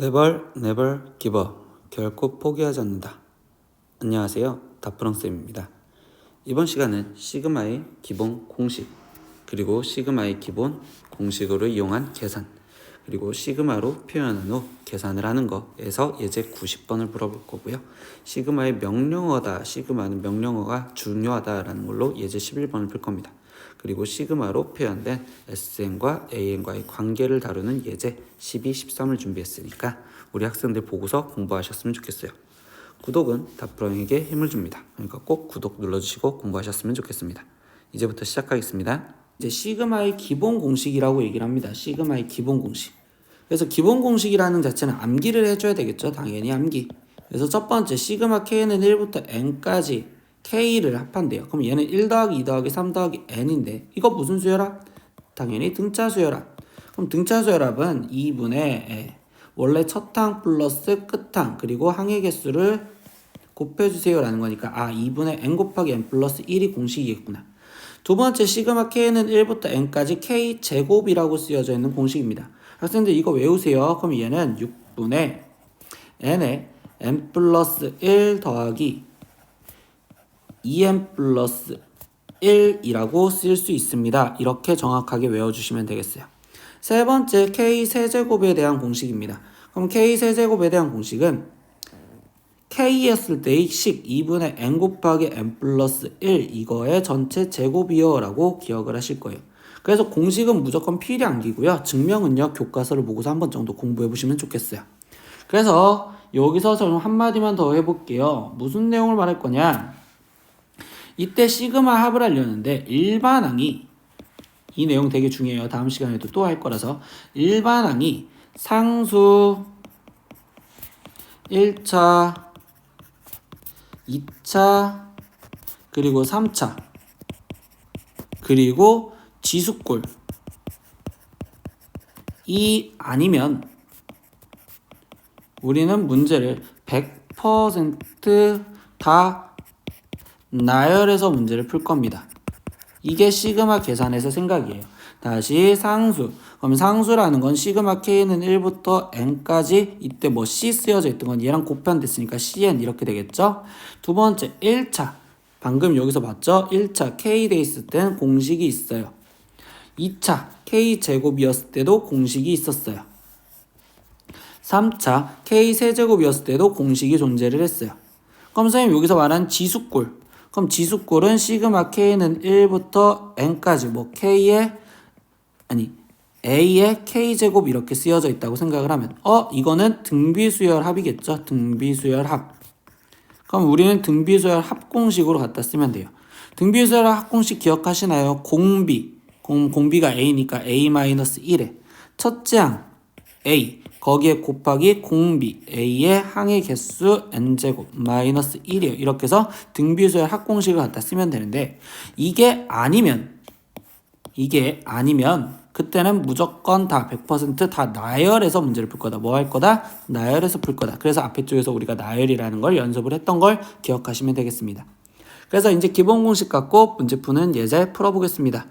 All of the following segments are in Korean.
Never give up. 결코 포기하지 않는다. 안녕하세요. 다프랑쌤입니다. 이번 시간은 시그마의 기본 공식, 그리고 시그마의 기본 공식으로 이용한 계산, 그리고 시그마로 표현한 후 계산을 하는 거에서 예제 90번을 풀어볼 거고요. 시그마의 명령어다, 시그마는 명령어가 중요하다라는 걸로 예제 11번을 풀 겁니다. 그리고 시그마로 표현된 SN과 AN과의 관계를 다루는 예제 12, 13을 준비했으니까 우리 학생들 보고서 공부하셨으면 좋겠어요. 구독은 다프랑에게 힘을 줍니다. 그러니까 꼭 구독 눌러주시고 공부하셨으면 좋겠습니다. 이제부터 시작하겠습니다. 이제 시그마의 기본 공식이라고 얘기를 합니다. 시그마의 기본 공식. 그래서 기본 공식이라는 자체는 암기를 해줘야 되겠죠. 당연히 암기. 그래서 첫 번째 시그마 K는 1부터 N까지 K를 합한대요. 그럼 얘는 1 더하기 2 더하기 3 더하기 N인데 이거 무슨 수열합? 당연히 등차 수열합. 그럼 등차 수열합은 2분의 원래 첫 항 플러스 끝 항 그리고 항의 개수를 곱해주세요 라는 거니까 2분의 N 곱하기 N 플러스 1이 공식이겠구나. 두 번째 시그마 K는 1부터 N까지 K 제곱이라고 쓰여져 있는 공식입니다. 학생들 이거 외우세요. 그럼 얘는 6분의 N에 N 플러스 1 더하기 2n 플러스 1이라고 쓸 수 있습니다. 이렇게 정확하게 외워주시면 되겠어요. 세 번째 k 세제곱에 대한 공식입니다. 그럼 k 세제곱에 대한 공식은 k였을 때의 식 2분의 n 곱하기 n 플러스 1 이거의 전체 제곱이요 라고 기억을 하실 거예요. 그래서 공식은 무조건 필요한기고요. 증명은요 교과서를 보고서 한 번 정도 공부해 보시면 좋겠어요. 그래서 여기서 좀 한마디만 더 해볼게요. 무슨 내용을 말할 거냐, 이때 시그마 합을 하려는데 일반항이, 이 내용 되게 중요해요. 다음 시간에도 또 할 거라서, 일반항이 상수 1차, 2차, 그리고 3차, 그리고 지수꼴이 아니면 우리는 문제를 100% 나열해서 문제를 풀 겁니다. 이게 시그마 계산에서 생각이에요. 다시 상수. 그럼 상수라는 건 시그마 K는 1부터 N까지 이때 뭐 C 쓰여져 있던 건 얘랑 곱편됐으니까 CN 이렇게 되겠죠? 두 번째 1차. 방금 여기서 봤죠? 1차 K 돼 있을 땐 공식이 있어요. 2차 K 제곱이었을 때도 공식이 있었어요. 3차 K 세제곱이었을 때도 공식이 존재를 했어요. 그럼 선생님 여기서 말한 지수꼴. 그럼 지수꼴은 시그마 K는 1부터 N까지 뭐 A의 K제곱 이렇게 쓰여져 있다고 생각을 하면 이거는 등비수열 합이겠죠. 등비수열 합. 그럼 우리는 등비수열 합공식으로 갖다 쓰면 돼요. 등비수열 합공식 기억하시나요? 공비가 A니까 A-1에 첫째 항 A 거기에 곱하기 공비 A의 항의 개수 N제곱 마이너스 1이에요. 이렇게 해서 등비수열 합공식을 갖다 쓰면 되는데 이게 아니면 그때는 무조건 다 100% 다 나열해서 문제를 풀 거다. 뭐 할 거다? 나열해서 풀 거다. 그래서 앞에 쪽에서 우리가 나열이라는 걸 연습을 했던 걸 기억하시면 되겠습니다. 그래서 이제 기본 공식 갖고 문제 푸는 예제 풀어보겠습니다.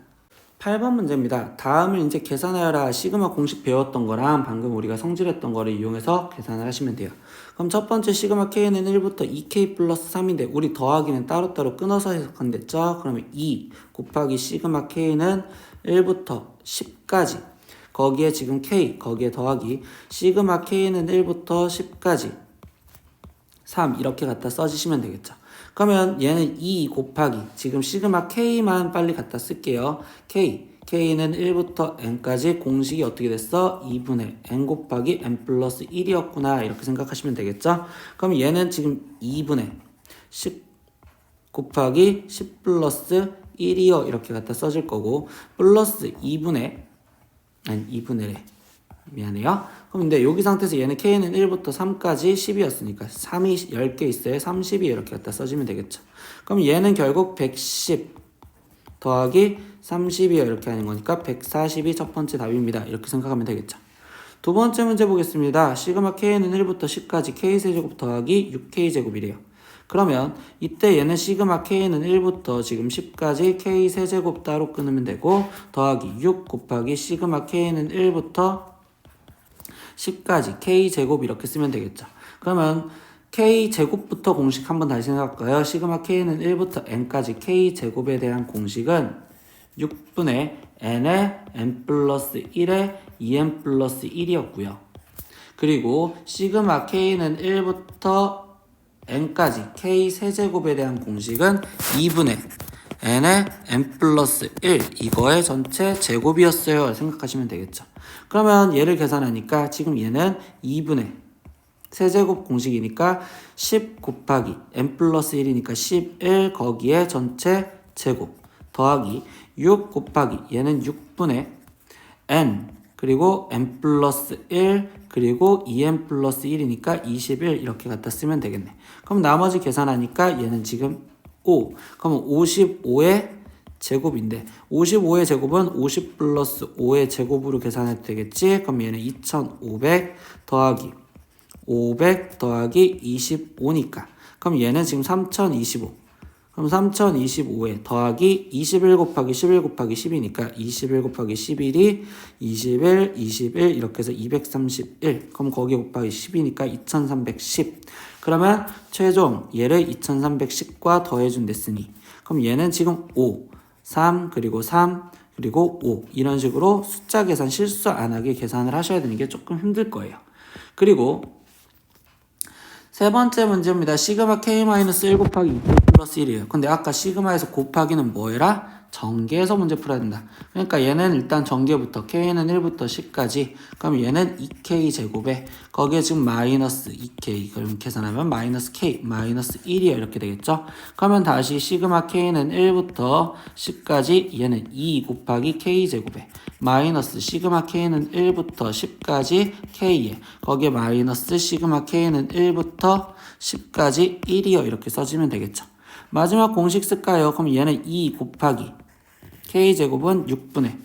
8번 문제입니다. 다음을 이제 계산하여라 시그마 공식 배웠던 거랑 방금 우리가 성질했던 거를 이용해서 계산을 하시면 돼요. 그럼 첫 번째 시그마 K는 1부터 2K 플러스 3인데 우리 더하기는 따로따로 끊어서 해석한댔죠? 그러면 2 곱하기 시그마 K는 1부터 10까지 거기에 지금 K 거기에 더하기 시그마 K는 1부터 10까지 3 이렇게 갖다 써주시면 되겠죠. 그러면 얘는 2 곱하기 지금 시그마 K만 빨리 갖다 쓸게요. K는 1부터 N까지 공식이 어떻게 됐어? 2분의 N 곱하기 N 플러스 1이었구나 이렇게 생각하시면 되겠죠. 그럼 얘는 지금 2분의 10 곱하기 10 플러스 1이요 이렇게 갖다 써줄 거고 플러스 2분의 미안해요. 그럼 근데 여기 상태에서 얘는 K는 1부터 3까지 10이었으니까 3이 10개 있어요. 30이 이렇게 갖다 써주면 되겠죠. 그럼 얘는 결국 110 더하기 30이요 이렇게 하는 거니까 140이 첫 번째 답입니다. 이렇게 생각하면 되겠죠. 두 번째 문제 보겠습니다. 시그마 K는 1부터 10까지 K세제곱 더하기 6K제곱이래요. 그러면 이때 얘는 시그마 K는 1부터 지금 10까지 K세제곱 따로 끊으면 되고 더하기 6 곱하기 시그마 K는 1부터 10까지 K제곱 이렇게 쓰면 되겠죠. 그러면 K제곱부터 공식 한번 다시 생각할까요? 시그마 K는 1부터 N까지 K제곱에 대한 공식은 6분의 N의 N 플러스 1의 2N 플러스 1이었고요. 그리고 시그마 K는 1부터 N까지 K 세제곱에 대한 공식은 2분의 N의 N 플러스 1 이거의 전체 제곱이었어요. 생각하시면 되겠죠. 그러면 얘를 계산하니까 지금 얘는 2분의 세제곱 공식이니까 10 곱하기 N 플러스 1이니까 11 거기에 전체 제곱 더하기 6 곱하기 얘는 6분의 N 그리고 N 플러스 1 그리고 2N 플러스 1이니까 21 이렇게 갖다 쓰면 되겠네. 그럼 나머지 계산하니까 얘는 지금 5 그럼 55의 제곱인데 55의 제곱은 50 플러스 5의 제곱으로 계산해도 되겠지. 그럼 얘는 2500 더하기 500 더하기 25니까 그럼 얘는 지금 3025 그럼 3025에 더하기 21 곱하기 11 곱하기 10이니까 21 곱하기 11이 21, 21 이렇게 해서 231 그럼 거기 곱하기 10이니까 2310 그러면 최종 얘를 2310과 더해준 됐으니 그럼 얘는 지금 5, 3 그리고 3 그리고 5 이런 식으로 숫자 계산 실수 안 하게 계산을 하셔야 되는 게 조금 힘들 거예요. 그리고 세 번째 문제입니다. 시그마 K-1 곱하기 2 플러스 1이에요. 근데 아까 시그마에서 곱하기는 뭐해라? 전개해서 문제 풀어야 된다. 그러니까 얘는 일단 전개부터 K는 1부터 10까지 그럼 얘는 2K 제곱에 거기에 지금 마이너스 2K 그럼 계산하면 마이너스 K 마이너스 1이에요. 이렇게 되겠죠. 그러면 다시 시그마 K는 1부터 10까지 얘는 2 곱하기 K 제곱에 마이너스 시그마 K는 1부터 10까지 K에 거기에 마이너스 시그마 K는 1부터 10까지 1이요. 이렇게 써주면 되겠죠. 마지막 공식 쓸까요? 그럼 얘는 2 곱하기 K제곱은 6분의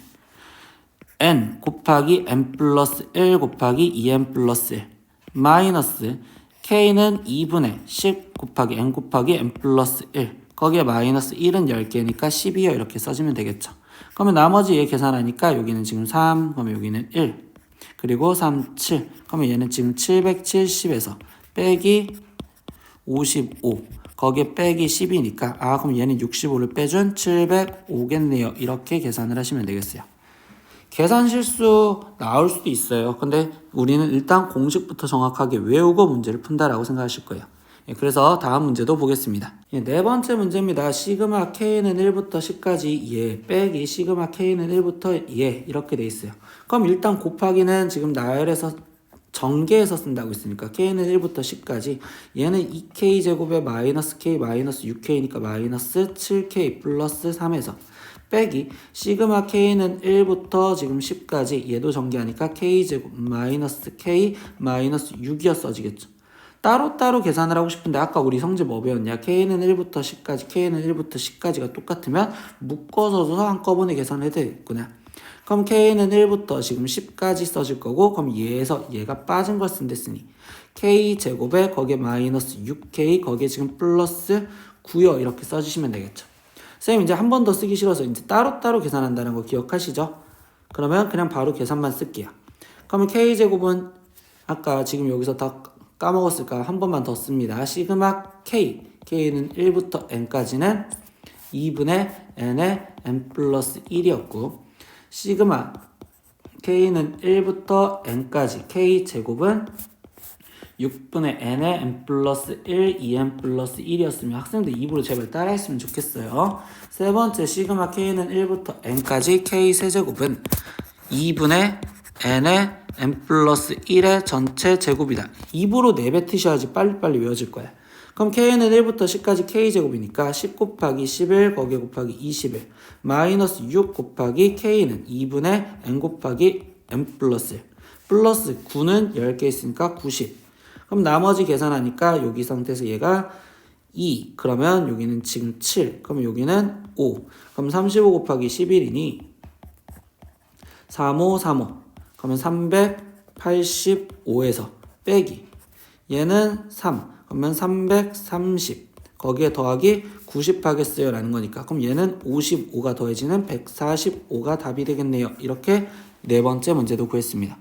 N 곱하기 N 플러스 1 곱하기 2N 플러스 1 마이너스 K는 2분의 10 곱하기 N 곱하기 N 플러스 1 거기에 마이너스 1은 10개니까 12요. 이렇게 써주면 되겠죠. 그러면 나머지 얘 계산하니까 여기는 지금 3 그러면 여기는 1 그리고 3, 7 그러면 얘는 지금 770에서 빼기 55 거기에 빼기 10이니까 그럼 얘는 65를 빼준 705겠네요. 이렇게 계산을 하시면 되겠어요. 계산 실수 나올 수도 있어요. 근데 우리는 일단 공식부터 정확하게 외우고 문제를 푼다라고 생각하실 거예요. 그래서 다음 문제도 보겠습니다. 네 번째 문제입니다. 시그마 K는 1부터 10까지 예 빼기 시그마 K는 1부터 예 이렇게 돼 있어요. 그럼 일단 곱하기는 지금 나열해서 전개해서 쓴다고 했으니까 K는 1부터 10까지 얘는 2K 제곱에 마이너스 K 마이너스 6K니까 마이너스 7K 플러스 3에서 빼기 시그마 K는 1부터 지금 10까지 얘도 전개하니까 K 제곱 마이너스 K 마이너스 6이어 써지겠죠. 따로따로 계산을 하고 싶은데 아까 우리 성질 뭐 배웠냐? K는 1부터 10까지 K는 1부터 10까지가 똑같으면 묶어서도 한꺼번에 계산해도 되겠구나. 그럼 K는 1부터 지금 10까지 써질 거고 그럼 얘에서 얘가 빠진 걸 쓴댔으니 K 제곱에 거기에 마이너스 6K 거기에 지금 플러스 9요. 이렇게 써주시면 되겠죠. 쌤 이제 한 번 더 쓰기 싫어서 이제 따로따로 계산한다는 거 기억하시죠? 그러면 그냥 바로 계산만 쓸게요. 그러면 K 제곱은 아까 지금 여기서 다 까먹었을까? 한 번만 더 씁니다. 시그마 K K는 1부터 N까지는 2분의 N의 N 플러스 1이었고 시그마 K는 1부터 N까지 K 제곱은 6분의 N의 N 플러스 1, 2N 플러스 1이었으면 학생들 입으로 제발 따라했으면 좋겠어요. 세 번째 시그마 K는 1부터 N까지 K 세제곱은 2분의 N의 N 플러스 1의 전체 제곱이다. 입으로 내뱉으셔야지 빨리빨리 외워질 거야. 그럼 K는 1부터 10까지 K제곱이니까 10 곱하기 11 거기에 곱하기 21 마이너스 6 곱하기 K는 2분의 N 곱하기 N 플러스 1 플러스 9는 10개 있으니까 90 그럼 나머지 계산하니까 여기 상태에서 얘가 2 그러면 여기는 지금 7 그럼 여기는 5 그럼 35 곱하기 11이니 35, 35 그러면 385에서 빼기 얘는 3 그러면 330 거기에 더하기 90 하겠어요 라는 거니까 그럼 얘는 55가 더해지는 145가 답이 되겠네요. 이렇게 네 번째 문제도 구했습니다.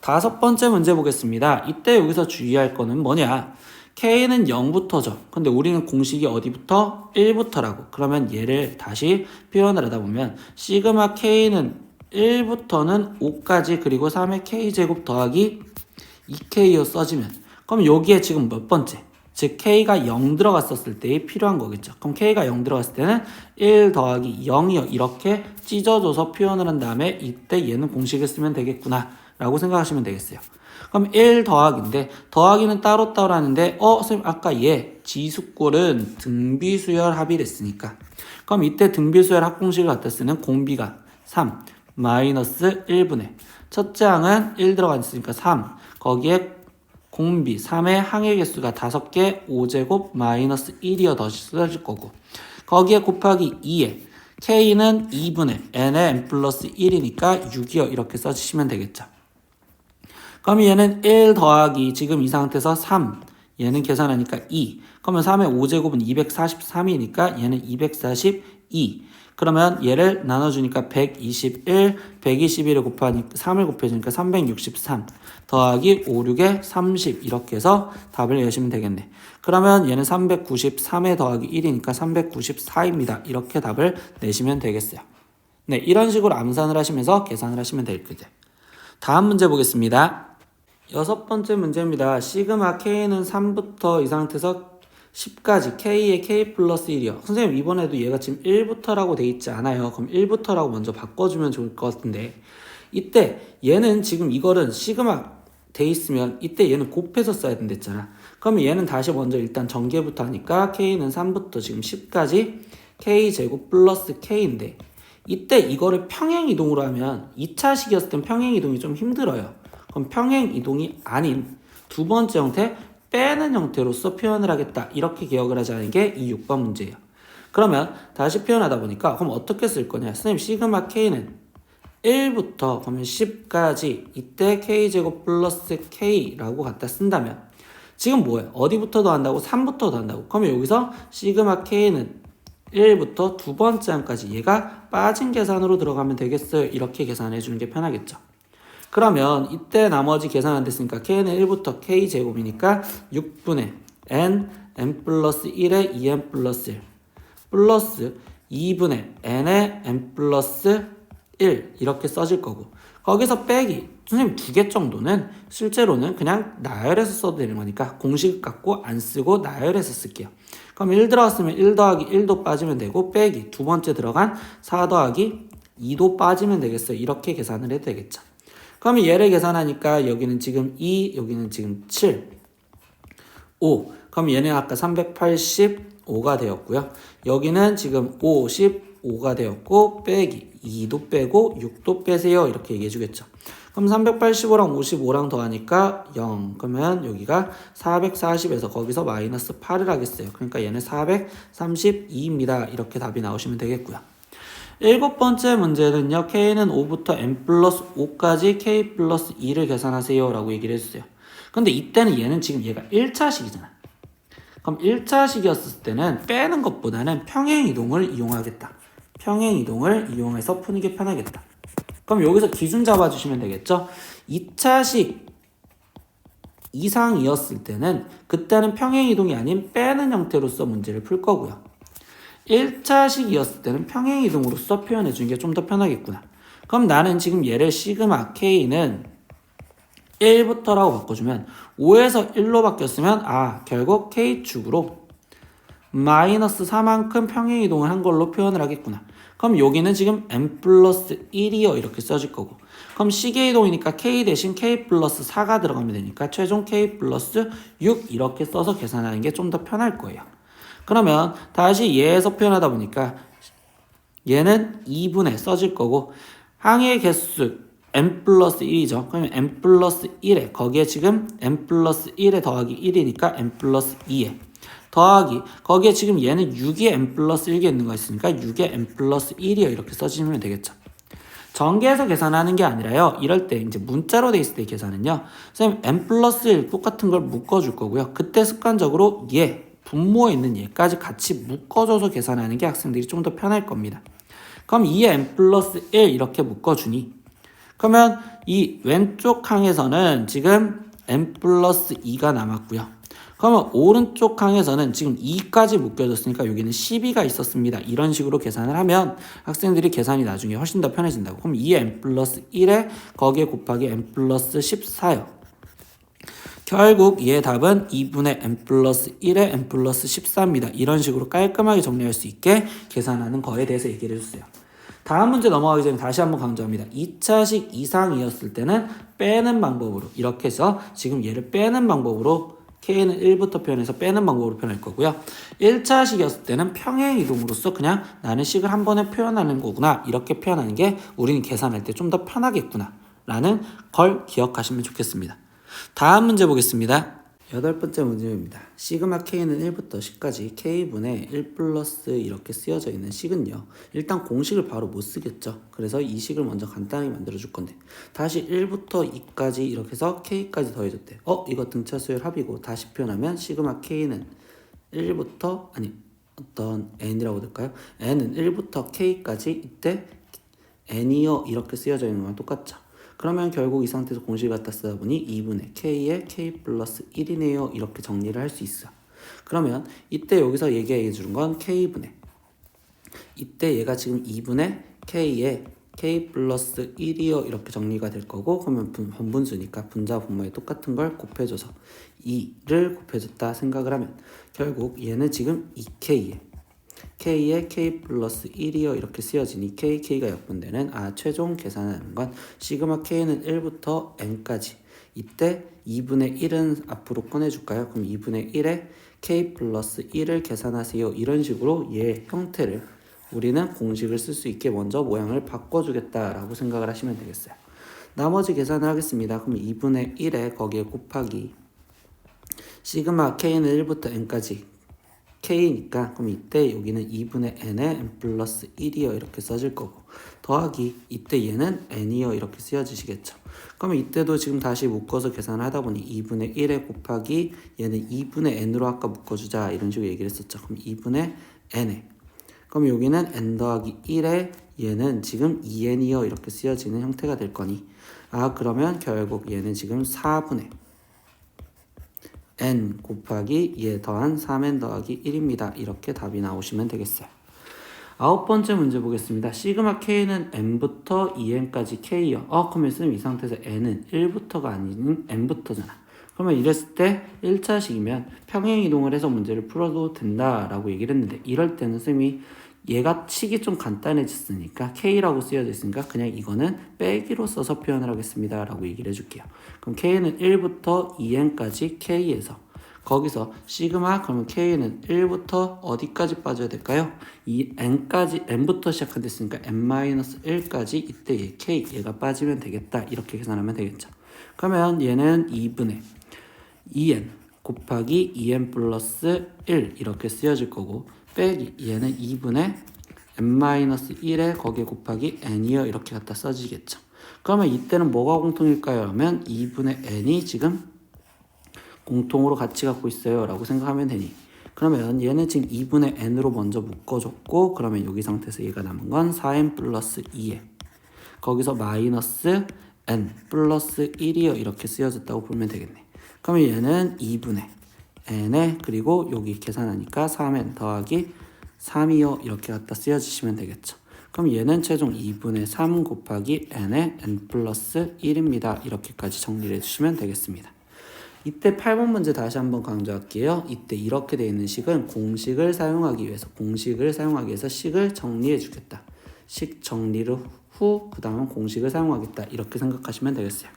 다섯 번째 문제 보겠습니다. 이때 여기서 주의할 거는 뭐냐? K는 0부터죠. 근데 우리는 공식이 어디부터? 1부터라고. 그러면 얘를 다시 표현을 하다 보면 시그마 K는 1부터는 5까지 그리고 3의 K제곱 더하기 2K로 써지면 그럼 여기에 지금 몇 번째? 즉 K가 0 들어갔었을 때 필요한 거겠죠. 그럼 K가 0 들어갔을 때는 1 더하기 0이요. 이렇게 찢어줘서 표현을 한 다음에 이때 얘는 공식을 쓰면 되겠구나 라고 생각하시면 되겠어요. 그럼 1 더하기인데 더하기는 따로따로 하는데 선생님 아까 얘 지수꼴은 등비수열 합이랬으니까 그럼 이때 등비수열 합공식을 갖다 쓰는 공비가 3 마이너스 1분의 첫째 항은 1 들어가 있으니까 3 거기에 공비 3의 항의 개수가 5개 5제곱 마이너스 1이어 더 써질 거고 거기에 곱하기 2에 K는 2분의 N의 N 플러스 1이니까 6이어 이렇게 써주시면 되겠죠. 그럼 얘는 1 더하기 지금 이 상태에서 3 얘는 계산하니까 2 그러면 3의 5제곱은 243이니까 얘는 242 그러면 얘를 나눠주니까 121 121을 곱하니까 3을 곱해주니까 363 더하기 5, 6에 30 이렇게 해서 답을 내시면 되겠네. 그러면 얘는 393에 더하기 1이니까 394입니다. 이렇게 답을 내시면 되겠어요. 네, 이런 식으로 암산을 하시면서 계산을 하시면 될 거죠. 다음 문제 보겠습니다. 여섯 번째 문제입니다. 시그마 K는 3부터 이 상태에서 10까지 K의 K 플러스 1이요. 선생님 이번에도 얘가 지금 1부터라고 돼 있지 않아요. 그럼 1부터라고 먼저 바꿔주면 좋을 것 같은데 이때 얘는 지금 이거는 시그마 돼 있으면 이때 얘는 곱해서 써야 된댔잖아. 그러면 얘는 다시 먼저 일단 전개부터 하니까 K는 3부터 지금 10까지 K제곱 플러스 K인데 이때 이거를 평행이동으로 하면 2차식이었을 땐 평행이동이 좀 힘들어요. 그럼 평행이동이 아닌 두 번째 형태 빼는 형태로서 표현을 하겠다. 이렇게 기억을 하자는 게 이 6번 문제예요. 그러면 다시 표현하다 보니까 그럼 어떻게 쓸 거냐? 선생님 시그마 K는 1부터 그러면 10까지 이때 K제곱 플러스 K라고 갖다 쓴다면 지금 뭐예요? 어디부터 더한다고? 3부터 더한다고. 그러면 여기서 시그마 K는 1부터 두 번째 항까지 얘가 빠진 계산으로 들어가면 되겠어요. 이렇게 계산해 주는 게 편하겠죠. 그러면 이때 나머지 계산 안 됐으니까 K는 1부터 K제곱이니까 6분의 N 플러스 1에 2N 플러스 1 플러스 2분의 N에 N 플러스 1 이렇게 써질 거고 거기서 빼기 선생님 2개 정도는 실제로는 그냥 나열해서 써도 되는 거니까 공식 갖고 안 쓰고 나열해서 쓸게요. 그럼 1 들어갔으면 1 더하기 1도 빠지면 되고 빼기 두 번째 들어간 4 더하기 2도 빠지면 되겠어요. 이렇게 계산을 해도 되겠죠. 그러면 얘를 계산하니까 여기는 지금 2, 여기는 지금 7, 5. 그럼 얘는 아까 385가 되었고요. 여기는 지금 55가 되었고 빼기 2도 빼고 6도 빼세요. 이렇게 얘기해 주겠죠. 그럼 385랑 55랑 더하니까 0. 그러면 여기가 440에서 거기서 마이너스 8을 하겠어요. 그러니까 얘는 432입니다. 이렇게 답이 나오시면 되겠고요. 일곱 번째 문제는요. K는 5부터 N 플러스 5까지 K 플러스 2를 계산하세요. 라고 얘기를 해주세요. 근데 이때는 얘는 지금 얘가 1차식이잖아. 그럼 1차식이었을 때는 빼는 것보다는 평행이동을 이용하겠다. 평행이동을 이용해서 푸는 게 편하겠다. 그럼 여기서 기준 잡아주시면 되겠죠. 2차식 이상이었을 때는 그때는 평행이동이 아닌 빼는 형태로서 문제를 풀 거고요. 1차식이었을 때는 평행이동으로서 표현해 주는 게 좀 더 편하겠구나. 그럼 나는 지금 얘를 시그마 K는 1부터라고 바꿔주면 5에서 1로 바뀌었으면 결국 K축으로 마이너스 4만큼 평행이동을 한 걸로 표현을 하겠구나. 그럼 여기는 지금 N 플러스 1이요. 이렇게 써질 거고. 그럼 시계이동이니까 K 대신 K 플러스 4가 들어가면 되니까 최종 K 플러스 6 이렇게 써서 계산하는 게 좀 더 편할 거예요. 그러면 다시 얘에서 표현하다 보니까 얘는 2분의 써질 거고 항의 개수 n 플러스 1이죠. 그러면 n 플러스 1에 거기에 지금 n 플러스 1에 더하기 1이니까 n 플러스 2에 더하기 거기에 지금 얘는 6에 n 플러스 1개 있는 거 있으니까 6에 n 플러스 1이요. 이렇게 써주시면 되겠죠. 전개해서 계산하는 게 아니라요. 이럴 때 이제 문자로 돼 있을 때 계산은요. 선생님 n 플러스 1 똑같은 걸 묶어줄 거고요. 그때 습관적으로 분모에 있는 얘까지 같이 묶어줘서 계산하는 게 학생들이 좀 더 편할 겁니다. 그럼 2에 n 플러스 1 이렇게 묶어주니 그러면 이 왼쪽 항에서는 지금 n 플러스 2가 남았고요. 그러면 오른쪽 항에서는 지금 2까지 묶여졌으니까 여기는 12가 있었습니다. 이런 식으로 계산을 하면 학생들이 계산이 나중에 훨씬 더 편해진다고. 그럼 2의 n 플러스 1에 거기에 곱하기 n 플러스 14요. 결국 얘의 답은 2분의 n 플러스 1에 n 플러스 14입니다. 이런 식으로 깔끔하게 정리할 수 있게 계산하는 거에 대해서 얘기를 해주세요. 다음 문제 넘어가기 전에 다시 한번 강조합니다. 2차식 이상이었을 때는 빼는 방법으로 이렇게 해서 지금 얘를 빼는 방법으로 K는 1부터 표현해서 빼는 방법으로 표현할 거고요. 1차식이었을 때는 평행 이동으로서 그냥 나는 식을 한 번에 표현하는 거구나 이렇게 표현하는 게 우리는 계산할 때 좀 더 편하겠구나 라는 걸 기억하시면 좋겠습니다. 다음 문제 보겠습니다. 8번째 문제입니다. 시그마 K는 1부터 10까지 K분의 1 플러스 이렇게 쓰여져 있는 식은요. 일단 공식을 바로 못 쓰겠죠. 그래서 이 식을 먼저 간단히 만들어 줄 건데 다시 1부터 2까지 이렇게 해서 K까지 더해줬대. 이거 등차 수열 합이고 다시 표현하면 시그마 K는 1부터 어떤 n이라고 될까요? n은 1부터 K까지 이때 n이요 이렇게 쓰여져 있는 거랑 똑같죠. 그러면 결국 이 상태에서 공식을 갖다 쓰다 보니 2분의 k에 k 플러스 1이네요. 이렇게 정리를 할 수 있어. 그러면 이때 여기서 얘기해 주는 건 k분의 이때 얘가 지금 2분의 k에 k 플러스 1이요. 이렇게 정리가 될 거고 그러면 번분수니까 분자 분모에 똑같은 걸 곱해줘서 2를 곱해줬다 생각을 하면 결국 얘는 지금 2k에 k에 k 플러스 1이요 이렇게 쓰여지니 k가 역분되는 최종 계산하는 건 시그마 k는 1부터 n까지 이때 2분의 1은 앞으로 꺼내줄까요? 그럼 2분의 1에 k 플러스 1을 계산하세요. 이런 식으로 얘 형태를 우리는 공식을 쓸 수 있게 먼저 모양을 바꿔주겠다라고 생각을 하시면 되겠어요. 나머지 계산을 하겠습니다. 그럼 2분의 1에 거기에 곱하기 시그마 k는 1부터 n까지 k니까 그럼 이때 여기는 2분의 n에 n 플러스 1이요 이렇게 써질 거고 더하기 이때 얘는 n이요 이렇게 쓰여지시겠죠. 그러면 이때도 지금 다시 묶어서 계산을 하다 보니 2분의 1에 곱하기 얘는 2분의 n으로 아까 묶어주자 이런 식으로 얘기를 했었죠. 그럼 2분의 n에 그럼 여기는 n 더하기 1에 얘는 지금 2n이요 이렇게 쓰여지는 형태가 될 거니 그러면 결국 얘는 지금 4분의 n 곱하기 얘 더한 3n 더하기 1입니다. 이렇게 답이 나오시면 되겠어요. 9번째 문제 보겠습니다. 시그마 k는 n부터 2n까지 k요. 그러면 쌤 이 상태에서 n은 1부터가 아닌 n부터잖아. 그러면 이랬을 때 1차식이면 평행 이동을 해서 문제를 풀어도 된다라고 얘기를 했는데 이럴 때는 쌤이 얘가 식이 좀 간단해졌으니까 k라고 쓰여져 있으니까 그냥 이거는 빼기로 써서 표현을 하겠습니다 라고 얘기를 해줄게요. 그럼 k는 1부터 2n까지 k에서 거기서 시그마 그러면 k는 1부터 어디까지 빠져야 될까요? 이 n까지 n부터 시작했으니까 n-1까지 이때 얘 k 얘가 빠지면 되겠다 이렇게 계산하면 되겠죠. 그러면 얘는 2분의 2n 곱하기 2n 플러스 1 이렇게 쓰여질 거고 빼기 얘는 2분의 n-1에 거기에 곱하기 n이요 이렇게 갖다 써지겠죠. 그러면 이때는 뭐가 공통일까요? 하면 2분의 n이 지금 공통으로 같이 갖고 있어요 라고 생각하면 되니 그러면 얘는 지금 2분의 n으로 먼저 묶어줬고 그러면 여기 상태에서 얘가 남은 건 4n 플러스 2에 거기서 마이너스 n 플러스 1이요 이렇게 쓰여졌다고 보면 되겠네. 그러면 얘는 2분의 n에 그리고 여기 계산하니까 3n 더하기 3이요 이렇게 갖다 쓰여주시면 되겠죠. 그럼 얘는 최종 2분의 3 곱하기 n의 n 플러스 1입니다. 이렇게까지 정리를 해주시면 되겠습니다. 이때 8번 문제 다시 한번 강조할게요. 이때 이렇게 되어 있는 식은 공식을 사용하기 위해서 식을 정리해 주겠다. 식 정리를 후 그 다음은 공식을 사용하겠다. 이렇게 생각하시면 되겠어요.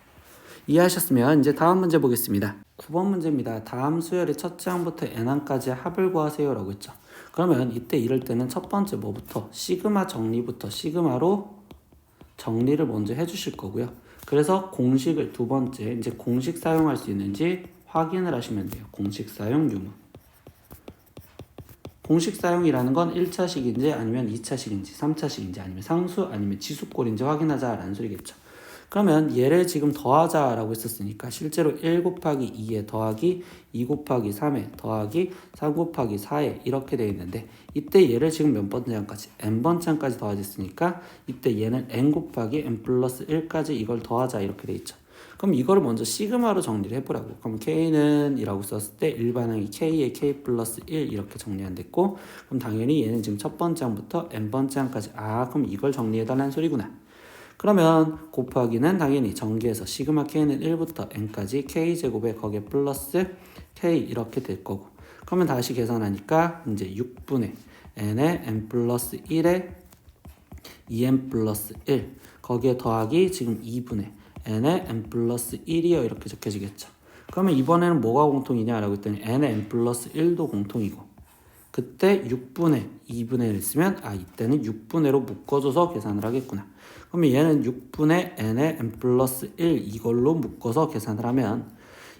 이해하셨으면 이제 다음 문제 보겠습니다. 9번 문제입니다. 다음 수열의 첫째 항부터 n항까지 합을 구하세요 라고 했죠. 그러면 이때 이럴 때는 첫 번째 뭐부터 시그마 정리부터 시그마로 정리를 먼저 해주실 거고요. 그래서 공식을 두 번째 이제 공식 사용할 수 있는지 확인을 하시면 돼요. 공식 사용 유무. 공식 사용이라는 건 1차식인지 아니면 2차식인지 3차식인지 아니면 상수 아니면 지수꼴인지 확인하자라는 소리겠죠. 그러면 얘를 지금 더하자라고 했었으니까 실제로 1 곱하기 2에 더하기 2 곱하기 3에 더하기 3 곱하기 4에 이렇게 되어 있는데 이때 얘를 지금 몇 번째까지 n번째까지 더하졌으니까 이때 얘는 n 곱하기 n 플러스 1까지 이걸 더하자 이렇게 돼 있죠. 그럼 이거를 먼저 시그마로 정리를 해보라고. 그럼 k는 이라고 썼을 때 일반항이 k에 k 플러스 1 이렇게 정리 안 됐고 그럼 당연히 얘는 지금 첫 번째 항부터 n번째 항까지 그럼 이걸 정리해달라는 소리구나. 그러면 곱하기는 당연히 전개해서 시그마 k는 1부터 n까지 k제곱에 거기에 플러스 k 이렇게 될 거고 그러면 다시 계산하니까 이제 6분의 n에 n 플러스 1에 2n 플러스 1 거기에 더하기 지금 2분의 n에 n 플러스 1이요 이렇게 적혀지겠죠. 그러면 이번에는 뭐가 공통이냐라고 했더니 n에 n 플러스 1도 공통이고 그때 6분의 2분의 1을 쓰면 이때는 6분의로 묶어줘서 계산을 하겠구나. 그러면 얘는 6분의 n에 n 플러스 1 이걸로 묶어서 계산을 하면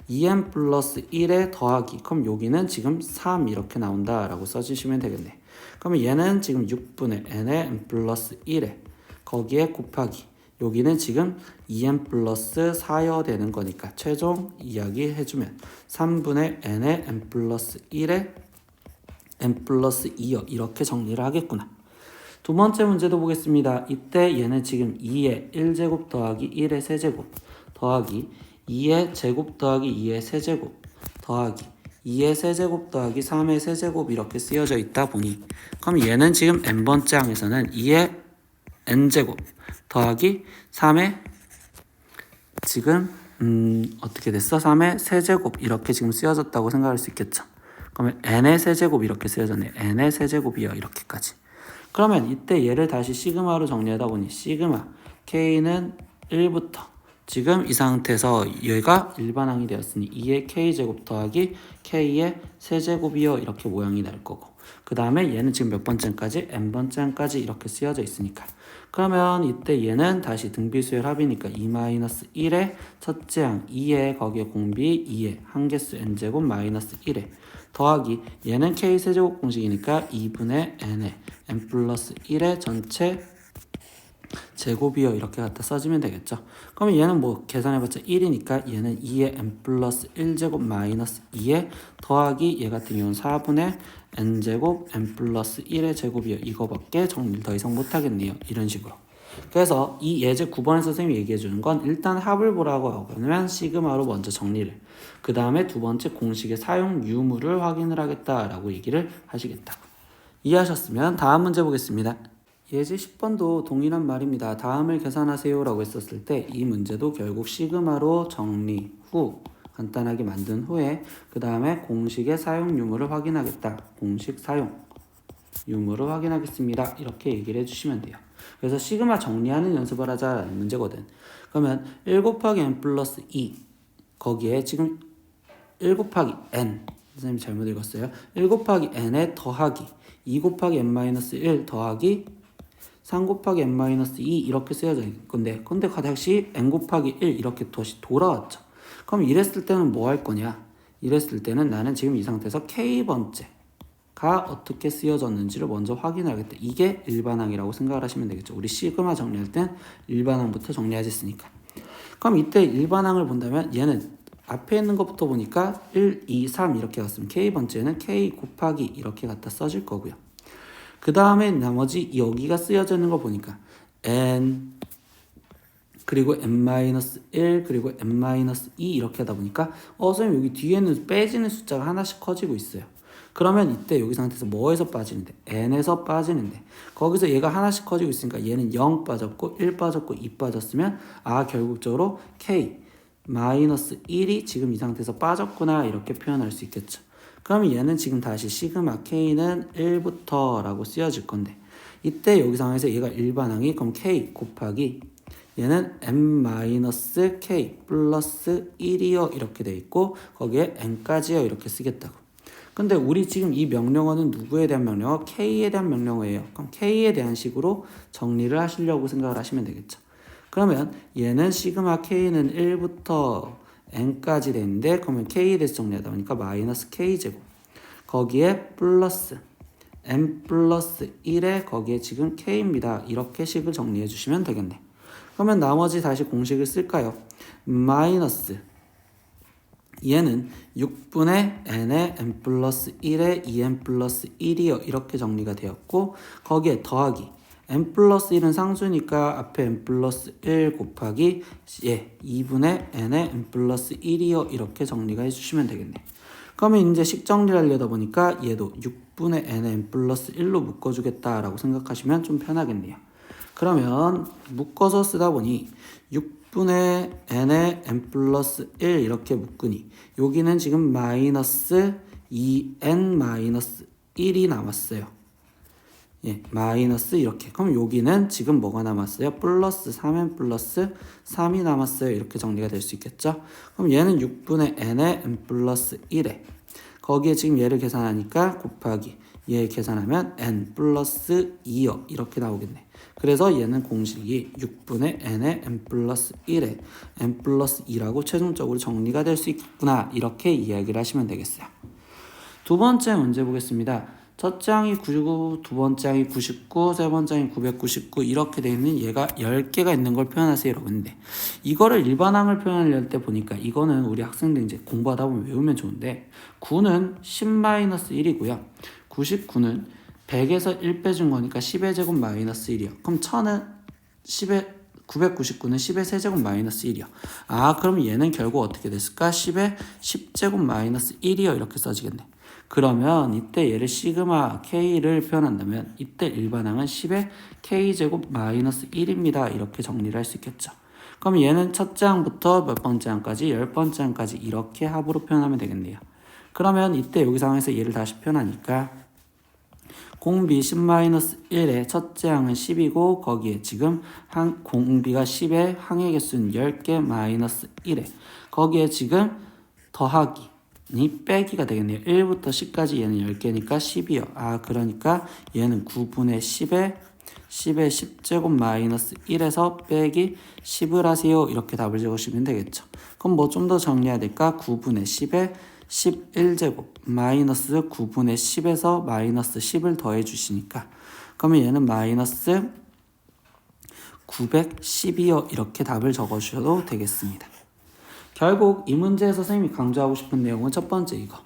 2n 플러스 1에 더하기 그럼 여기는 지금 3 이렇게 나온다라고 써주시면 되겠네. 그러면 얘는 지금 6분의 n에 n 플러스 1에 거기에 곱하기 여기는 지금 2n 플러스 4여 되는 거니까 최종 이야기 해주면 3분의 n에 n 플러스 1에 n 플러스 2여 이렇게 정리를 하겠구나. 두 번째 문제도 보겠습니다. 이때 얘는 지금 2의 1제곱 더하기 1의 세제곱 더하기 2의 제곱 더하기 2의 세제곱 더하기 2의 세제곱 더하기 3의 세제곱 이렇게 쓰여져 있다 보니 그럼 얘는 지금 n번째 항에서는 2의 n제곱 더하기 3의 지금 어떻게 됐어? 3의 세제곱 이렇게 지금 쓰여졌다고 생각할 수 있겠죠. 그러면 n의 세제곱 이렇게 쓰여졌네. n의 세제곱이요 이렇게까지. 그러면 이때 얘를 다시 시그마로 정리하다 보니 시그마 k는 1부터 지금 이 상태에서 얘가 일반항이 되었으니 2의 k제곱 더하기 k의 세제곱이요 이렇게 모양이 날 거고 그 다음에 얘는 지금 몇 번째까지? n번째까지 이렇게 쓰여져 있으니까 그러면 이때 얘는 다시 등비수열 합이니까 2-1의 첫째 항 2의 거기에 공비 2의 한개수 n제곱 마이너스 1의 더하기 얘는 k세제곱 공식이니까 2분의 n에 n 플러스 1의 전체 제곱이요 이렇게 갖다 써주면 되겠죠. 그러면 얘는 뭐 계산해봤자 1이니까 얘는 2의 n 플러스 1제곱 마이너스 2의 더하기 얘 같은 경우는 4분의 n제곱 n 플러스 1의 제곱이요 이거밖에 정리를 더 이상 못하겠네요. 이런 식으로. 그래서 이 예제 9번에 선생님이 얘기해주는 건 일단 합을 보라고 하고 그러면 시그마로 먼저 정리를 그 다음에 두 번째 공식의 사용 유무를 확인을 하겠다라고 얘기를 하시겠다고. 이해하셨으면 다음 문제 보겠습니다. 예제 10번도 동일한 말입니다. 다음을 계산하세요 라고 했었을 때 이 문제도 결국 시그마로 정리 후 간단하게 만든 후에 그 다음에 공식의 사용 유무를 확인하겠다. 공식 사용 유무를 확인하겠습니다. 이렇게 얘기를 해주시면 돼요. 그래서 시그마 정리하는 연습을 하자라는 문제거든. 그러면 1 곱하기 n 플러스 2 거기에 지금 1 곱하기 n 선생님이 잘못 읽었어요. 1 곱하기 n에 더하기 2 곱하기 n-1 더하기 3 곱하기 n-2 이렇게 쓰여져 있는 건데 근데 다시 n 곱하기 1 이렇게 다시 돌아왔죠. 그럼 이랬을 때는 뭐 할 거냐? 이랬을 때는 나는 지금 이 상태에서 k번째가 어떻게 쓰여졌는지를 먼저 확인하겠다. 이게 일반항이라고 생각을 하시면 되겠죠. 우리 시그마 정리할 땐 일반항부터 정리하셨으니까. 그럼 이때 일반항을 본다면 얘는 앞에 있는 것부터 보니까 1, 2, 3 이렇게 갔으면 k번째는 k 곱하기 이렇게 갖다 써질 거고요. 그 다음에 나머지 여기가 쓰여져 있는 거 보니까 n 그리고 n-1 그리고 n-2 이렇게 하다 보니까 선생님 여기 뒤에는 빼지는 숫자가 하나씩 커지고 있어요. 그러면 이때 여기 상태에서 뭐에서 빠지는데? n에서 빠지는데 거기서 얘가 하나씩 커지고 있으니까 얘는 0 빠졌고 1 빠졌고 2 빠졌으면 결국적으로 k-1이 지금 이 상태에서 빠졌구나 이렇게 표현할 수 있겠죠. 그러면 얘는 지금 다시 시그마 k는 1부터 라고 쓰여질 건데 이때 여기 상황에서 얘가 일반항이 그럼 k 곱하기 얘는 n-k 플러스 1이요 이렇게 돼 있고 거기에 n까지요 이렇게 쓰겠다고. 근데 우리 지금 이 명령어는 누구에 대한 명령어? k에 대한 명령어예요. 그럼 k에 대한 식으로 정리를 하시려고 생각을 하시면 되겠죠. 그러면 얘는 시그마 k는 1부터 n까지 되는데 그러면 k에 대해서 정리하다 보니까 마이너스 k제곱 거기에 플러스 n 플러스 1에 거기에 지금 k입니다. 이렇게 식을 정리해 주시면 되겠네. 그러면 나머지 다시 공식을 쓸까요? 마이너스 얘는 6분의 n의 n 플러스 1의 2n 플러스 1이요. 이렇게 정리가 되었고 거기에 더하기 n 플러스 1은 상수니까 앞에 n 플러스 1 곱하기 2분의 n의 n 플러스 1이요. 이렇게 정리가 해주시면 되겠네. 그러면 이제 식 정리를 하려다 보니까 얘도 6분의 n의 n 플러스 1로 묶어주겠다라고 생각하시면 좀 편하겠네요. 그러면 묶어서 쓰다 보니 6분의 n의 n 플러스 1 이렇게 묶으니 여기는 지금 마이너스 2n 마이너스 1이 남았어요. 마이너스 이렇게. 그럼 여기는 지금 뭐가 남았어요? 플러스 3n 플러스 3이 남았어요. 이렇게 정리가 될 수 있겠죠? 그럼 얘는 6분의 n의 n 플러스 1에 거기에 지금 얘를 계산하니까 곱하기 얘 계산하면 n 플러스 2요. 이렇게 나오겠네. 그래서 얘는 공식이 6분의 n의 n 플러스 1에 n 플러스 2라고 최종적으로 정리가 될 수 있구나. 이렇게 이야기를 하시면 되겠어요. 두 번째 문제 보겠습니다. 첫째 항이 99, 두 번째 항이 99, 세 번째 항이 999 이렇게 되어 있는 얘가 10개가 있는 걸 표현하세요. 여러분들. 이거를 일반항을 표현할 때 보니까 이거는 우리 학생들 이제 공부하다 보면 외우면 좋은데 9는 10-1이고요. 99는 100에서 1 빼준 거니까 10의 제곱 마이너스 1이요. 그럼 1000은 10의 999는 10의 세제곱 마이너스 1이요. 그럼 얘는 결국 어떻게 됐을까? 10의 10제곱 마이너스 1이요. 이렇게 써지겠네. 그러면 이때 얘를 시그마 k를 표현한다면 이때 일반항은 10의 k제곱 마이너스 1입니다. 이렇게 정리를 할 수 있겠죠. 그럼 얘는 첫째 항부터 몇 번째 항까지 10번째 항까지 이렇게 합으로 표현하면 되겠네요. 그러면 이때 여기 상황에서 얘를 다시 표현하니까 공비 10-1의 첫째 항은 10이고 거기에 지금 공비가 10의 항의 개수는 10개 마이너스 1에 거기에 지금 더하기 빼기가 되겠네요. 1부터 10까지 얘는 10개니까 10이요. 그러니까 얘는 9분의 10의 10제곱 마이너스 1에서 빼기 10을 하세요. 이렇게 답을 적으시면 되겠죠. 그럼 뭐 좀 더 정리해야 될까? 9분의 10의 11제곱 마이너스 9분의 10에서 마이너스 10을 더해 주시니까 그러면 얘는 마이너스 912요. 이렇게 답을 적어주셔도 되겠습니다. 결국 이 문제에서 선생님이 강조하고 싶은 내용은 첫 번째 이거.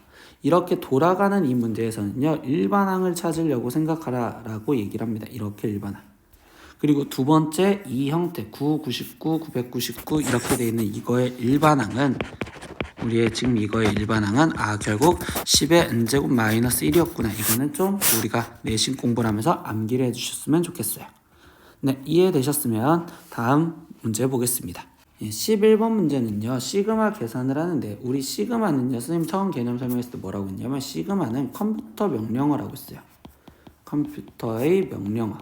이렇게 돌아가는 이 문제에서는요. 일반항을 찾으려고 생각하라 라고 얘기를 합니다. 이렇게 일반항. 그리고 두 번째 이 형태 9, 99, 999 이렇게 되어 있는 이거의 일반항은 우리의 지금 이거의 일반항은 결국 10의 n제곱 마이너스 1이었구나. 이거는 좀 우리가 내신 공부를 하면서 암기를 해주셨으면 좋겠어요. 네, 이해되셨으면 다음 문제 보겠습니다. 11번 문제는요. 시그마 계산을 하는데 우리 시그마는요. 선생님 처음 개념 설명했을 때 뭐라고 했냐면 시그마는 컴퓨터 명령어라고 했어요. 컴퓨터의 명령어.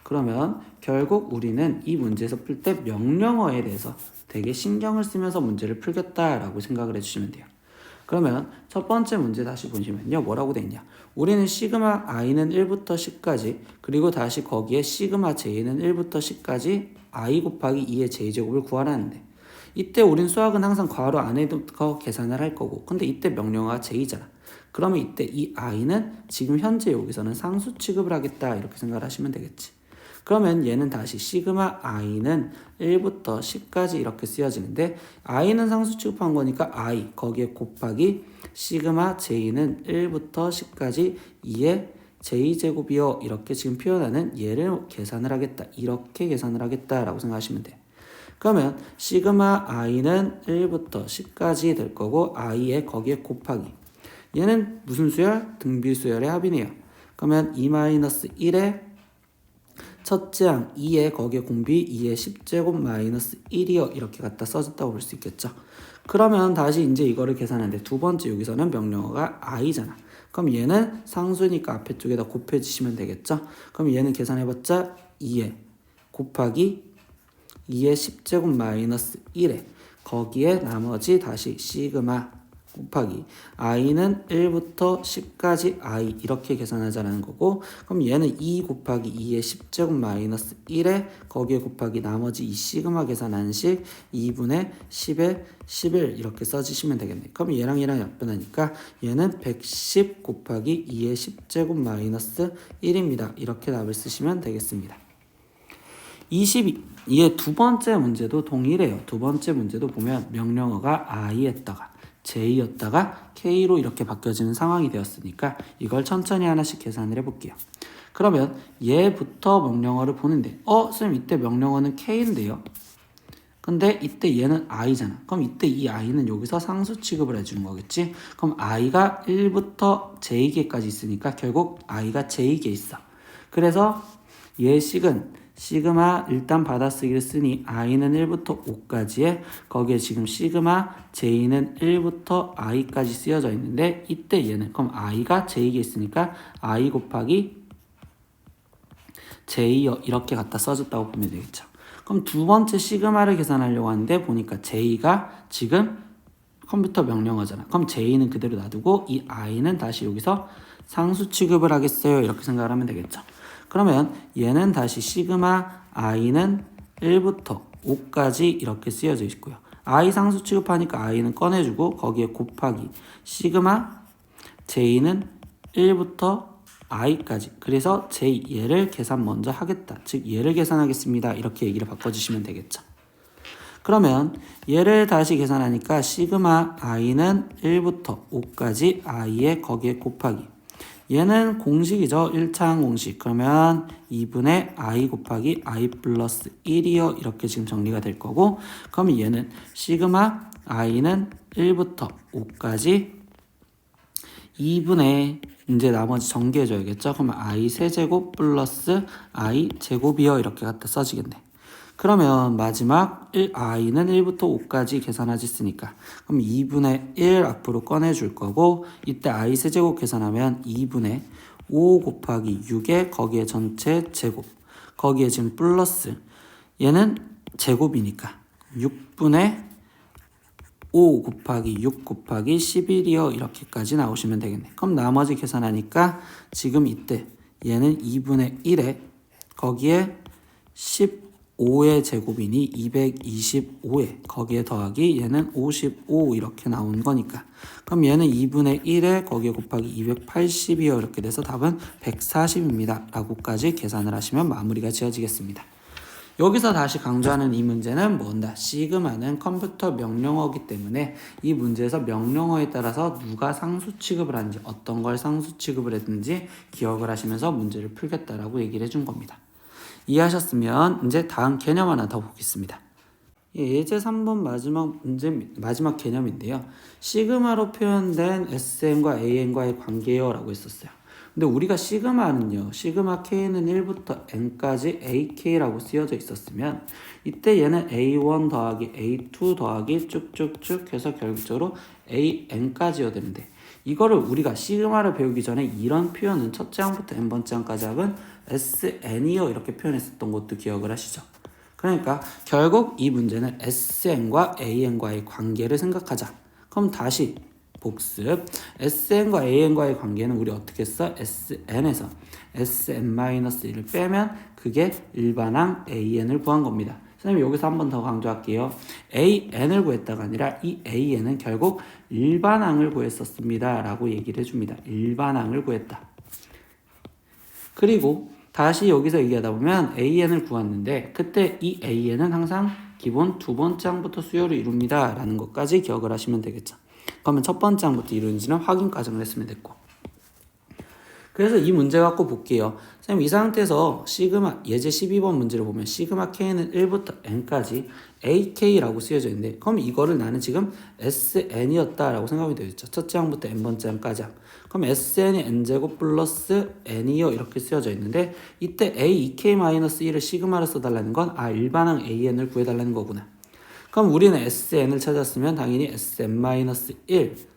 그러면 결국 우리는 이 문제에서 풀 때 명령어에 대해서 되게 신경을 쓰면서 문제를 풀겠다라고 생각을 해주시면 돼요. 그러면 첫 번째 문제 다시 보시면요. 뭐라고 돼 있냐. 우리는 시그마 i는 1부터 10까지 그리고 다시 거기에 시그마 j는 1부터 10까지 i 곱하기 2의 j제곱을 구하라는데 이때 우린 수학은 항상 괄호 안에서 계산을 할 거고 근데 이때 명령어가 j잖아. 그러면 이때 이 i는 지금 현재 여기서는 상수 취급을 하겠다 이렇게 생각을 하시면 되겠지. 그러면 얘는 다시 시그마 i는 1부터 10까지 이렇게 쓰여지는데 i는 상수 취급한 거니까 i 거기에 곱하기 시그마 j는 1부터 10까지 2의 j제곱이요. 이렇게 지금 표현하는 얘를 계산을 하겠다. 이렇게 계산을 하겠다라고 생각하시면 돼요. 그러면 시그마 i는 1부터 10까지 될 거고 i에 거기에 곱하기 얘는 무슨 수열? 등비수열의 합이네요. 그러면 2-1의 첫째 항 2에 거기에 공비 2의 10제곱 마이너스 1이요. 이렇게 갖다 써졌다고 볼 수 있겠죠. 그러면 다시 이제 이거를 계산하는데 두 번째 여기서는 명령어가 i잖아. 그럼 얘는 상수니까 앞에 쪽에다 곱해주시면 되겠죠. 그럼 얘는 계산해봤자 2에 곱하기 2의 10제곱 마이너스 1에 거기에 나머지 다시 시그마 곱하기 i는 1부터 10까지 i 이렇게 계산하자는 거고 그럼 얘는 2 곱하기 2의 10제곱 마이너스 1에 거기에 곱하기 나머지 이 시그마 계산하는 식 2분의 10의 11 이렇게 써주시면 되겠네. 그럼 얘랑 약분하니까 얘는 110 곱하기 2의 10제곱 마이너스 1입니다. 이렇게 답을 쓰시면 되겠습니다. 22. 이게 두 번째 문제도 동일해요. 두 번째 문제도 보면 명령어가 I였다가 J였다가 K로 이렇게 바뀌어지는 상황이 되었으니까 이걸 천천히 하나씩 계산을 해볼게요. 그러면 얘부터 명령어를 보는데 선생님 이때 명령어는 K인데요. 근데 이때 얘는 I잖아. 그럼 이때 이 I는 여기서 상수 취급을 해주는 거겠지? 그럼 I가 1부터 J개까지 있으니까 결국 I가 J개 있어. 그래서 얘 식은 시그마 일단 받아쓰기를 쓰니 I는 1부터 5까지에 거기에 지금 시그마 J는 1부터 I까지 쓰여져 있는데 이때 얘는 그럼 I가 J개 있으니까 I 곱하기 J 이렇게 갖다 써줬다고 보면 되겠죠. 그럼 두 번째 시그마를 계산하려고 하는데 보니까 J가 지금 컴퓨터 명령어잖아. 그럼 J는 그대로 놔두고 이 I는 다시 여기서 상수 취급을 하겠어요. 이렇게 생각을 하면 되겠죠. 그러면 얘는 다시 시그마 I는 1부터 5까지 이렇게 쓰여져 있고요. I 상수 취급하니까 I는 꺼내주고 거기에 곱하기 시그마 J는 1부터 I까지. 그래서 J 얘를 계산 먼저 하겠다. 즉 얘를 계산하겠습니다. 이렇게 얘기를 바꿔주시면 되겠죠. 그러면 얘를 다시 계산하니까 시그마 I는 1부터 5까지 I에 거기에 곱하기. 얘는 공식이죠. 1차항 공식. 그러면 2분의 I 곱하기 I 플러스 1이요. 이렇게 지금 정리가 될 거고 그러면 얘는 시그마 I는 1부터 5까지 2분의 이제 나머지 전개해줘야겠죠. 그러면 I 세제곱 플러스 I 제곱이요. 이렇게 갖다 써지겠네. 그러면 마지막 I는 1부터 5까지 계산하지 쓰니까 그럼 2분의 1 앞으로 꺼내줄 거고 이때 I 세제곱 계산하면 2분의 5 곱하기 6에 거기에 전체 제곱 거기에 지금 플러스 얘는 제곱이니까 6분의 5 곱하기 6 곱하기 11이요. 이렇게까지 나오시면 되겠네. 그럼 나머지 계산하니까 지금 이때 얘는 2분의 1에 거기에 15의 제곱이니 225에 거기에 더하기 얘는 55 이렇게 나온 거니까 그럼 얘는 2분의 1에 거기에 곱하기 280이요. 이렇게 돼서 답은 140입니다. 라고까지 계산을 하시면 마무리가 지어지겠습니다. 여기서 다시 강조하는 이 문제는 뭔다? 시그마는 컴퓨터 명령어이기 때문에 이 문제에서 명령어에 따라서 누가 상수 취급을 하는지 어떤 걸 상수 취급을 했는지 기억을 하시면서 문제를 풀겠다라고 얘기를 해준 겁니다. 이해하셨으면 이제 다음 개념 하나 더 보겠습니다. 예제 3번 마지막 개념인데요. 시그마로 표현된 SN과 AN과의 관계요 라고 했었어요. 근데 우리가 시그마는요. 시그마 K는 1부터 N까지 AK라고 쓰여져 있었으면 이때 얘는 A1 더하기 A2 더하기 쭉쭉쭉 해서 결국적으로 AN까지여야 되는데 이거를 우리가 시그마를 배우기 전에 이런 표현은 첫째 항부터 N번째 항까지 합은 SN이요 이렇게 표현했었던 것도 기억을 하시죠. 그러니까 결국 이 문제는 SN과 AN과의 관계를 생각하자. 그럼 다시 복습. SN과 AN과의 관계는 우리 어떻게 써? SN에서 SN-1을 빼면 그게 일반항 AN을 구한 겁니다. 선생님 여기서 한 번 더 강조할게요. AN을 구했다가 아니라 이 AN은 결국 일반항을 구했었습니다. 라고 얘기를 해줍니다. 일반항을 구했다. 그리고 다시 여기서 얘기하다 보면 AN을 구했는데 그때 이 AN은 항상 기본 두 번째 항부터 수요를 이룹니다. 라는 것까지 기억을 하시면 되겠죠. 그러면 첫 번째 항부터 이루는지는 확인 과정을 했으면 됐고 그래서 이 문제 갖고 볼게요. 선생님 이 상태에서 시그마 예제 12번 문제를 보면 시그마 K는 1부터 N까지 AK라고 쓰여져 있는데 그럼 이거를 나는 지금 SN이었다라고 생각이 되겠죠. 첫째 항부터 N번째 항까지 그럼 SN이 N제곱 플러스 N이요 이렇게 쓰여져 있는데 이때 AEK-1을 시그마를 써달라는 건 일반항 AN을 구해달라는 거구나. 그럼 우리는 SN을 찾았으면 당연히 SN-1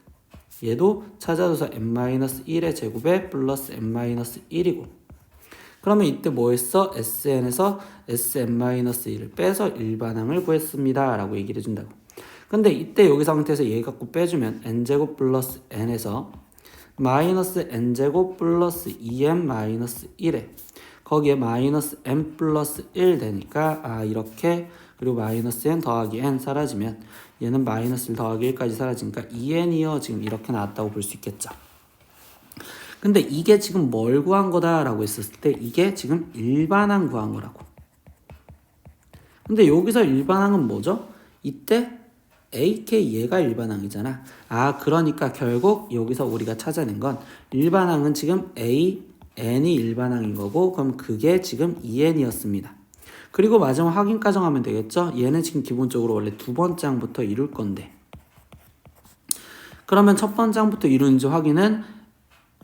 얘도 찾아줘서 n-1의 제곱에 플러스 n-1이고 그러면 이때 뭐 했어? SN에서 SN-1을 빼서 일반항을 구했습니다 라고 얘기를 해준다고. 근데 이때 여기 상태에서 얘 갖고 빼주면 n제곱 플러스 n에서 마이너스 n제곱 플러스 2n-1에 거기에 마이너스 n 플러스 1 되니까 이렇게 그리고 마이너스 n 더하기 n 사라지면 얘는 마이너스 1 더하기 1까지 사라지니까 2n이요 지금 이렇게 나왔다고 볼 수 있겠죠. 근데 이게 지금 뭘 구한 거다 라고 했었을 때 이게 지금 일반항 구한 거라고. 근데 여기서 일반항은 뭐죠? 이때 AK 얘가 일반항이잖아. 그러니까 결국 여기서 우리가 찾아낸 건 일반항은 지금 AN이 일반항인 거고 그럼 그게 지금 EN이었습니다. 그리고 마지막 확인 가정하면 되겠죠? 얘는 지금 기본적으로 원래 두 번째 항부터 이룰 건데 그러면 첫 번째 항부터 이루는지 확인은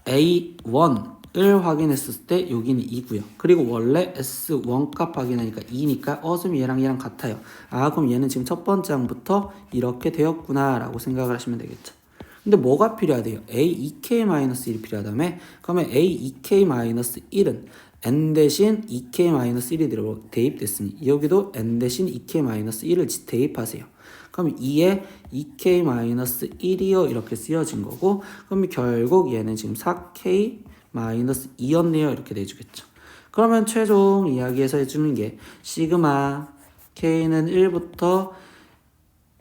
A1을 확인했을 때 여기는 2고요. 그리고 원래 S1 값 확인하니까 2니까 그럼 얘랑 같아요. 그럼 얘는 지금 첫 번째 항부터 이렇게 되었구나 라고 생각을 하시면 되겠죠. 근데 뭐가 필요하대요? A2K-1이 필요하다며? 그러면 A2K-1은 n 대신 2K-1이 대입됐으니 여기도 n 대신 2K-1을 대입하세요. 그럼 2에 2K-1이요 이렇게 쓰여진 거고 그럼 결국 얘는 지금 4K-2였네요 이렇게 돼주겠죠. 그러면 최종 이야기에서 해주는 게 시그마 K는 1부터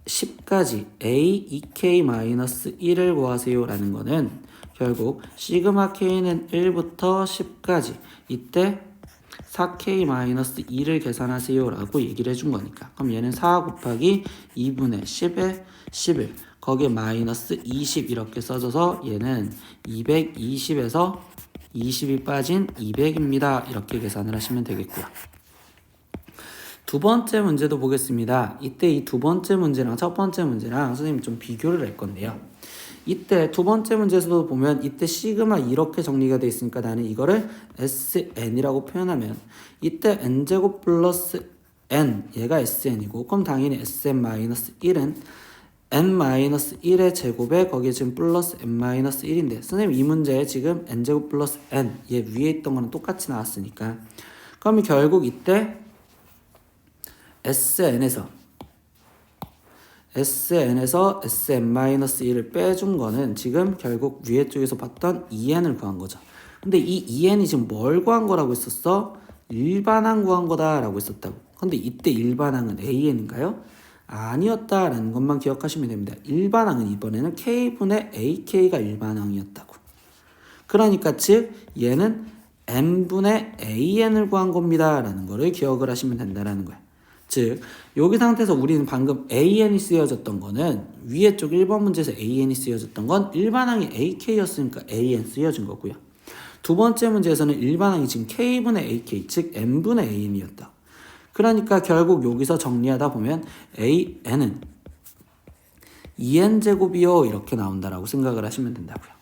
10까지 A 2K-1을 구하세요 라는 거는 결국 시그마 K는 1부터 10까지 이때 4K-2를 계산하세요 라고 얘기를 해준 거니까 그럼 얘는 4 곱하기 2분의 10에 11 거기에 마이너스 20 이렇게 써줘서 얘는 220에서 20이 빠진 200입니다 이렇게 계산을 하시면 되겠고요. 두 번째 문제도 보겠습니다. 이때 이 두 번째 문제랑 첫 번째 문제랑 선생님이 좀 비교를 할 건데요. 이때 두 번째 문제에서도 보면 이때 시그마 이렇게 정리가 되어 있으니까 나는 이거를 SN이라고 표현하면 이때 n제곱 플러스 n 얘가 SN이고 그럼 당연히 SN-1은 n-1의 제곱에 거기에 지금 플러스 n-1인데 선생님 이 문제에 지금 n제곱 플러스 n 얘 위에 있던 거는 똑같이 나왔으니까 그럼 결국 이때 SN에서 Sn-1을 빼준 거는 지금 결국 위에 쪽에서 봤던 EN을 구한 거죠. 근데 이 EN이 지금 뭘 구한 거라고 했었어? 일반항 구한 거다라고 했었다고. 근데 이때 일반항은 AN인가요? 아니었다라는 것만 기억하시면 됩니다. 일반항은 이번에는 K분의 AK가 일반항이었다고. 그러니까 즉 얘는 N분의 AN을 구한 겁니다 라는 거를 기억을 하시면 된다라는 거예요. 즉 여기 상태에서 우리는 방금 AN이 쓰여졌던 거는 위에 쪽 1번 문제에서 AN이 쓰여졌던 건 일반항이 AK였으니까 AN 쓰여진 거고요. 두 번째 문제에서는 일반항이 지금 K분의 AK 즉 N분의 AN이었다. 그러니까 결국 여기서 정리하다 보면 AN은 2N제곱이요 이렇게 나온다라고 생각을 하시면 된다고요.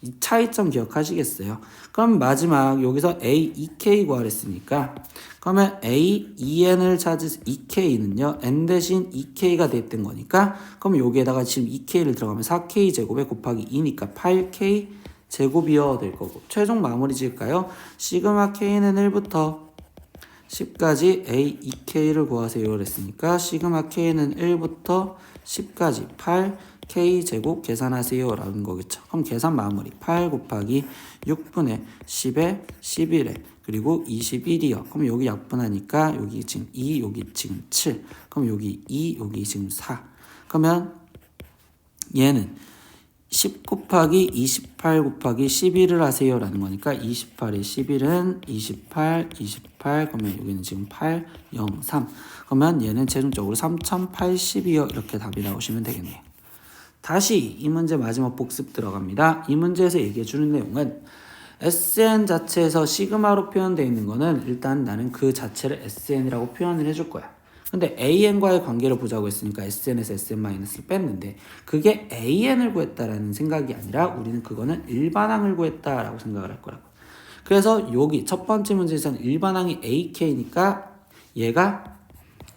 이 차이점 기억하시겠어요? 그럼 마지막 여기서 A, 2K 구하랬으니까 그러면 A, 2N을 찾을 2K는요 N 대신 2K가 대입된 거니까 그럼 여기에다가 지금 2K를 들어가면 4K 제곱에 곱하기 2니까 8K 제곱이요 될 거고 최종 마무리 지을까요? 시그마 K는 1부터 10까지 A, 2K를 구하세요 그랬으니까 시그마 K는 1부터 10까지 8K 제곱 계산하세요 라는 거겠죠. 그럼 계산 마무리 8 곱하기 6분의 10에 11에 그리고 21이요. 그럼 여기 약분하니까 여기 지금 2 여기 지금 7 그럼 여기 2 여기 지금 4 그러면 얘는 10 곱하기 28 곱하기 11을 하세요 라는 거니까 28에 11은 28 그러면 여기는 지금 8 0 3 그러면 얘는 최종적으로 3080이요 이렇게 답이 나오시면 되겠네요. 다시 이 문제 마지막 복습 들어갑니다. 이 문제에서 얘기해 주는 내용은 SN 자체에서 시그마로 표현되어 있는 거는 일단 나는 그 자체를 SN이라고 표현을 해줄 거야. 근데 AN과의 관계를 보자고 했으니까 SN에서 SN-을 뺐는데 그게 AN을 구했다라는 생각이 아니라 우리는 그거는 일반항을 구했다라고 생각을 할 거라고. 그래서 여기 첫 번째 문제에서는 일반항이 AK니까 얘가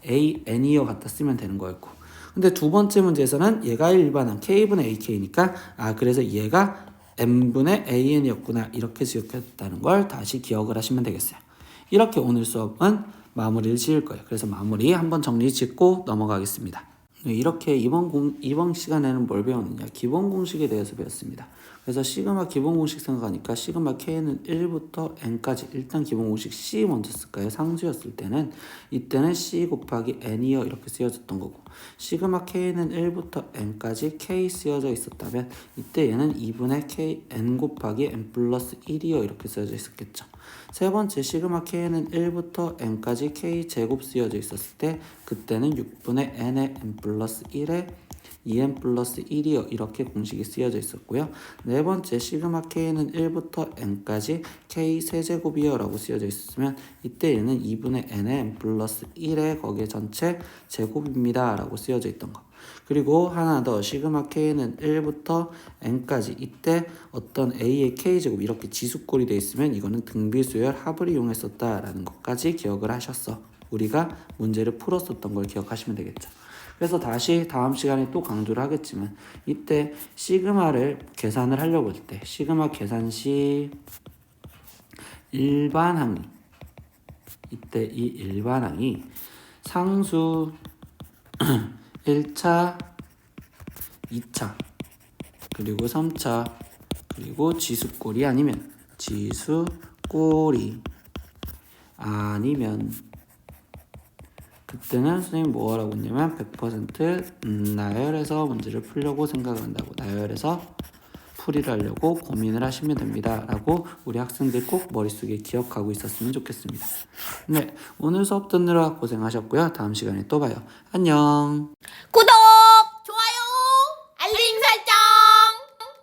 AN이요 갖다 쓰면 되는 거였고 근데 두 번째 문제에서는 얘가 일반항 K분의 AK니까 그래서 얘가 N분의 AN이었구나 이렇게 지었다는 걸 다시 기억을 하시면 되겠어요. 이렇게 오늘 수업은 마무리를 지을 거예요. 그래서 마무리 한번 정리 짓고 넘어가겠습니다. 이렇게 이번 시간에는 뭘 배웠느냐? 기본 공식에 대해서 배웠습니다. 그래서 시그마 기본 공식 생각하니까 시그마 K는 1부터 N까지 일단 기본 공식 C 먼저 쓸까요? 상수였을 때는 이때는 C 곱하기 N이요 이렇게 쓰여졌던 거고 시그마 K는 1부터 N까지 K 쓰여져 있었다면 이때 얘는 2분의 K N 곱하기 N 플러스 1이요 이렇게 쓰여져 있었겠죠. 세 번째 시그마 k는 1부터 n까지 k 제곱 쓰여져 있었을 때 그때는 6분의 n의 n 플러스 1에 2n 플러스 1이요. 이렇게 공식이 쓰여져 있었고요. 네 번째 시그마 k는 1부터 n까지 k 세제곱이요 라고 쓰여져 있었으면 이때 얘는 2분의 n의 n 플러스 1에 거기에 전체 제곱입니다 라고 쓰여져 있던 거. 그리고 하나 더 시그마 k는 1부터 n까지 이때 어떤 a의 k제곱 이렇게 지수꼴이 되어 있으면 이거는 등비수열 합을 이용했었다 라는 것까지 기억을 하셨어. 우리가 문제를 풀었었던 걸 기억하시면 되겠죠. 그래서 다시 다음 시간에 또 강조를 하겠지만 이때 시그마를 계산을 하려고 할 때 시그마 계산 시 일반항이 이때 이 일반항이 상수 1차, 2차, 그리고 3차, 그리고 지수꼴이 아니면 지수꼴이 아니면 그때는 선생님 뭐 하라고 했냐면 100% 나열해서 문제를 풀려고 생각을 한다고 나열해서 풀이를 하려고 고민을 하시면 됩니다 라고 우리 학생들 꼭 머릿속에 기억하고 있었으면 좋겠습니다. 네, 오늘 수업 듣느라 고생하셨고요. 다음 시간에 또 봐요. 안녕. 구독!